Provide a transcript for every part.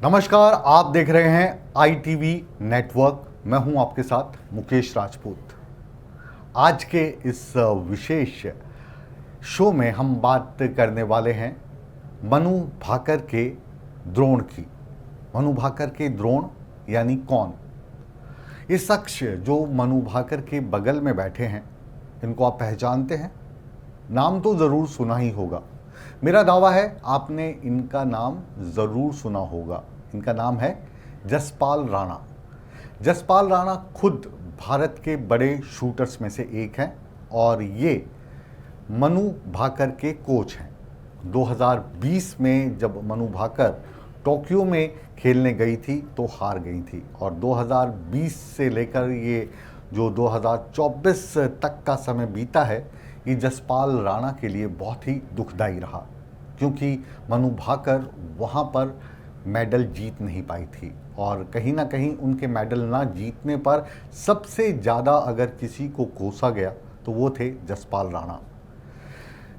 नमस्कार, आप देख रहे हैं ITV नेटवर्क। मैं हूं आपके साथ मुकेश राजपूत। आज के इस विशेष शो में हम बात करने वाले हैं मनु भाकर के द्रोण की। मनु भाकर के द्रोण यानी कौन? ये शख्स जो मनु भाकर के बगल में बैठे हैं, इनको आप पहचानते हैं? नाम तो ज़रूर सुना ही होगा। मेरा दावा है आपने इनका नाम ज़रूर सुना होगा। इनका नाम है जसपाल राणा। जसपाल राणा खुद भारत के बड़े शूटर्स में से एक हैं और ये मनु भाकर के कोच हैं। 2020 में जब मनु भाकर टोक्यो में खेलने गई थी तो हार गई थी और 2020 से लेकर ये जो 2024 तक का समय बीता है, ये जसपाल राणा के लिए बहुत ही दुखदाई रहा, क्योंकि मनु भाकर वहाँ पर मेडल जीत नहीं पाई थी और कहीं ना कहीं उनके मेडल ना जीतने पर सबसे ज़्यादा अगर किसी को कोसा गया तो वो थे जसपाल राणा।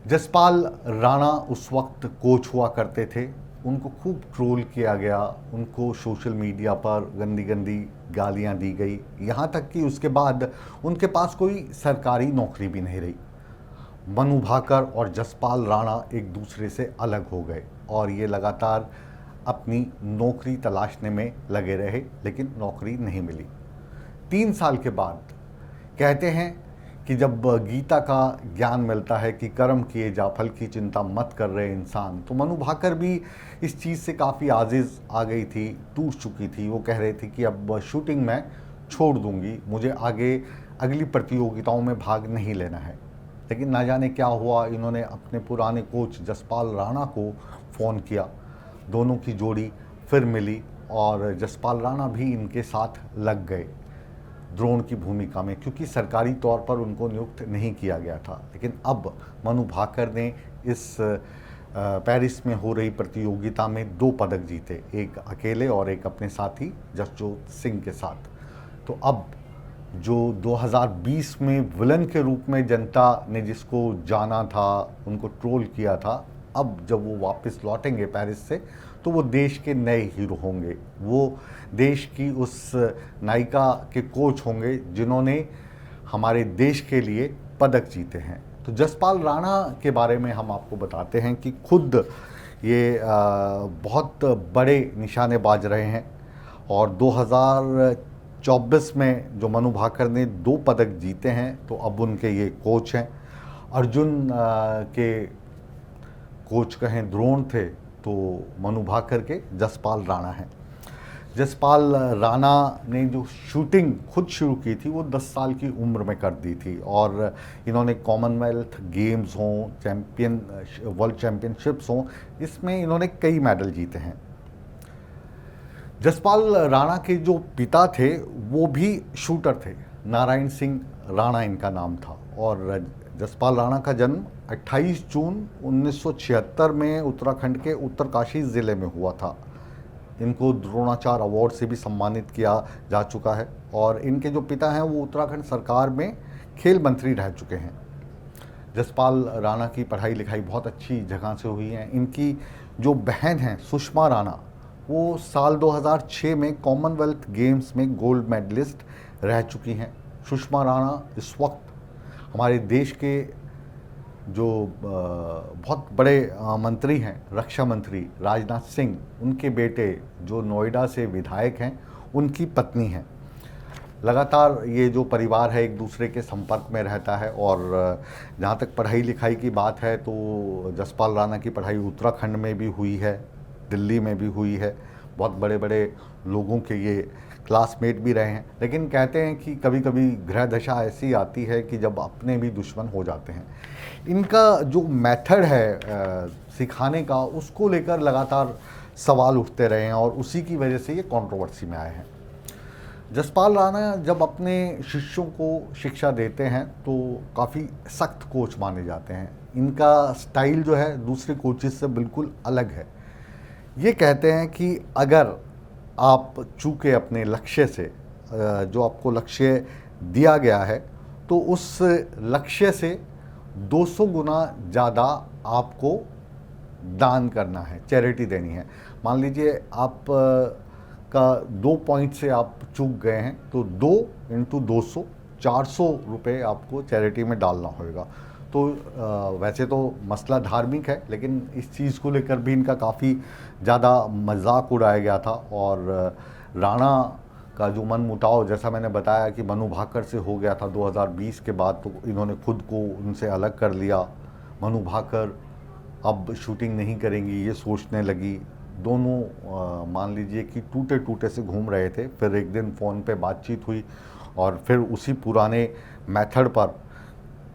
जसपाल राणा उस वक्त कोच हुआ करते थे। उनको खूब ट्रोल किया गया, उनको सोशल मीडिया पर गंदी गंदी गालियां दी गई, यहाँ तक कि उसके बाद उनके पास कोई सरकारी नौकरी भी नहीं रही। मनु भाकर और जसपाल राणा एक दूसरे से अलग हो गए और ये लगातार अपनी नौकरी तलाशने में लगे रहे, लेकिन नौकरी नहीं मिली। 3 साल के बाद कहते हैं कि जब गीता का ज्ञान मिलता है कि कर्म किए जा फल की चिंता मत कर रहे इंसान, तो मनु भाकर भी इस चीज़ से काफ़ी आजिज़ आ गई थी, टूट चुकी थी। वो कह रहे थे कि अब शूटिंग मैं छोड़ दूंगी, मुझे आगे अगली प्रतियोगिताओं में भाग नहीं लेना है। लेकिन ना जाने क्या हुआ, इन्होंने अपने पुराने कोच जसपाल राणा को फ़ोन किया, दोनों की जोड़ी फिर मिली और जसपाल राणा भी इनके साथ लग गए द्रोण की भूमिका में, क्योंकि सरकारी तौर पर उनको नियुक्त नहीं किया गया था। लेकिन अब मनु भाकर ने इस पेरिस में हो रही प्रतियोगिता में 2 पदक जीते, एक अकेले और एक अपने साथी जसजोत सिंह के साथ। तो अब जो 2020 में विलन के रूप में जनता ने जिसको जाना था, उनको ट्रोल किया था, अब जब वो वापस लौटेंगे पेरिस से तो वो देश के नए हीरो होंगे। वो देश की उस नायिका के कोच होंगे जिन्होंने हमारे देश के लिए पदक जीते हैं। तो जसपाल राणा के बारे में हम आपको बताते हैं कि खुद ये बहुत बड़े निशानेबाज रहे हैं और 2024 में जो मनु भाकर ने 2 पदक जीते हैं, तो अब उनके ये कोच हैं। अर्जुन के कोच कहें द्रोण थे तो मनु भाकर के जसपाल राणा हैं। जसपाल राणा ने जो शूटिंग खुद शुरू की थी वो 10 साल की उम्र में कर दी थी और इन्होंने कॉमनवेल्थ गेम्स हों, वर्ल्ड चैम्पियनशिप्स हों, इसमें इन्होंने कई मेडल जीते हैं। जसपाल राणा के जो पिता थे वो भी शूटर थे, नारायण सिंह राणा इनका नाम था और जसपाल राणा का जन्म 28 जून 1976 में उत्तराखंड के उत्तरकाशी ज़िले में हुआ था। इनको द्रोणाचार्य अवार्ड से भी सम्मानित किया जा चुका है और इनके जो पिता हैं वो उत्तराखंड सरकार में खेल मंत्री रह चुके हैं। जसपाल राणा की पढ़ाई लिखाई बहुत अच्छी जगह से हुई है। इनकी जो बहन हैं सुषमा राणा, वो साल 2006 में कॉमनवेल्थ गेम्स में गोल्ड मेडलिस्ट रह चुकी हैं। सुषमा राणा इस वक्त हमारे देश के जो बहुत बड़े मंत्री हैं, रक्षा मंत्री राजनाथ सिंह, उनके बेटे जो नोएडा से विधायक हैं, उनकी पत्नी हैं। लगातार ये जो परिवार है एक दूसरे के संपर्क में रहता है और जहाँ तक पढ़ाई लिखाई की बात है तो जसपाल राणा की पढ़ाई उत्तराखंड में भी हुई है, दिल्ली में भी हुई है। बहुत बड़े बड़े लोगों के ये क्लासमेट भी रहे हैं। लेकिन कहते हैं कि कभी कभी ग्रह दशा ऐसी आती है कि जब अपने भी दुश्मन हो जाते हैं। इनका जो मेथड है सिखाने का, उसको लेकर लगातार सवाल उठते रहे हैं और उसी की वजह से ये कंट्रोवर्सी में आए हैं। जसपाल राणा जब अपने शिष्यों को शिक्षा देते हैं तो काफ़ी सख्त कोच माने जाते हैं। इनका स्टाइल जो है दूसरे कोचेस से बिल्कुल अलग है। ये कहते हैं कि अगर आप चूके अपने लक्ष्य से, जो आपको लक्ष्य दिया गया है, तो उस लक्ष्य से 200 गुना ज़्यादा आपको दान करना है, चैरिटी देनी है। मान लीजिए आप का 2 पॉइंट से आप चूक गए हैं तो 2 इंटू 200 400 रुपये आपको चैरिटी में डालना होगा। तो वैसे तो मसला धार्मिक है, लेकिन इस चीज़ को लेकर भी इनका काफ़ी ज़्यादा मजाक उड़ाया गया था। और राणा का जो मन मुटाव, जैसा मैंने बताया कि मनु भाकर से हो गया था 2020 के बाद, तो इन्होंने खुद को उनसे अलग कर लिया। मनु भाकर अब शूटिंग नहीं करेंगी ये सोचने लगी। दोनों मान लीजिए कि टूटे टूटे से घूम रहे थे। फिर एक दिन फ़ोन पे बातचीत हुई और फिर उसी पुराने मेथड पर,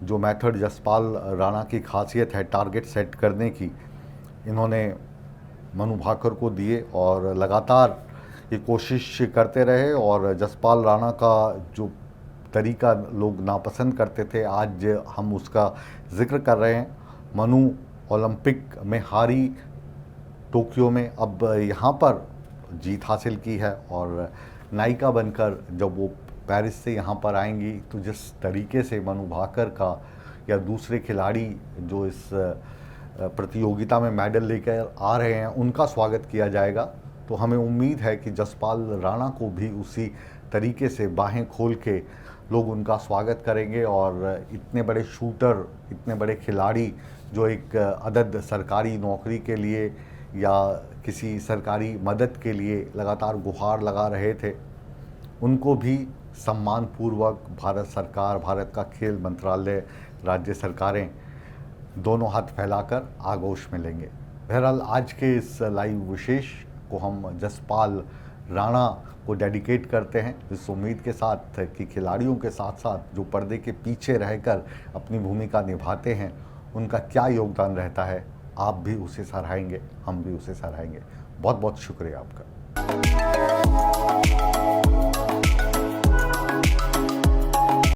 जो मेथड जसपाल राणा की खासियत है टारगेट सेट करने की, इन्होंने मनु भाकर को दिए और लगातार ये कोशिश करते रहे। और जसपाल राणा का जो तरीका लोग नापसंद करते थे, आज हम उसका जिक्र कर रहे हैं। मनु ओलंपिक में हारी टोक्यो में, अब यहाँ पर जीत हासिल की है और नायिका बनकर जब वो पेरिस से यहाँ पर आएंगी तो जिस तरीके से मनु भाकर का या दूसरे खिलाड़ी जो इस प्रतियोगिता में मेडल लेकर आ रहे हैं उनका स्वागत किया जाएगा। तो हमें उम्मीद है कि जसपाल राणा को भी उसी तरीके से बाहें खोल के लोग उनका स्वागत करेंगे। और इतने बड़े शूटर, इतने बड़े खिलाड़ी जो एक अदद सरकारी नौकरी के लिए या किसी सरकारी मदद के लिए लगातार गुहार लगा रहे थे, उनको भी सम्मानपूर्वक भारत सरकार, भारत का खेल मंत्रालय, राज्य सरकारें दोनों हाथ फैलाकर आगोश में लेंगे। बहरहाल आज के इस लाइव विशेष को हम जसपाल राणा को डेडिकेट करते हैं, इस उम्मीद के साथ कि खिलाड़ियों के साथ साथ जो पर्दे के पीछे रहकर अपनी भूमिका निभाते हैं उनका क्या योगदान रहता है। आप भी उसे सराहेंगे, हम भी उसे सराहेंगे। बहुत बहुत शुक्रिया आपका।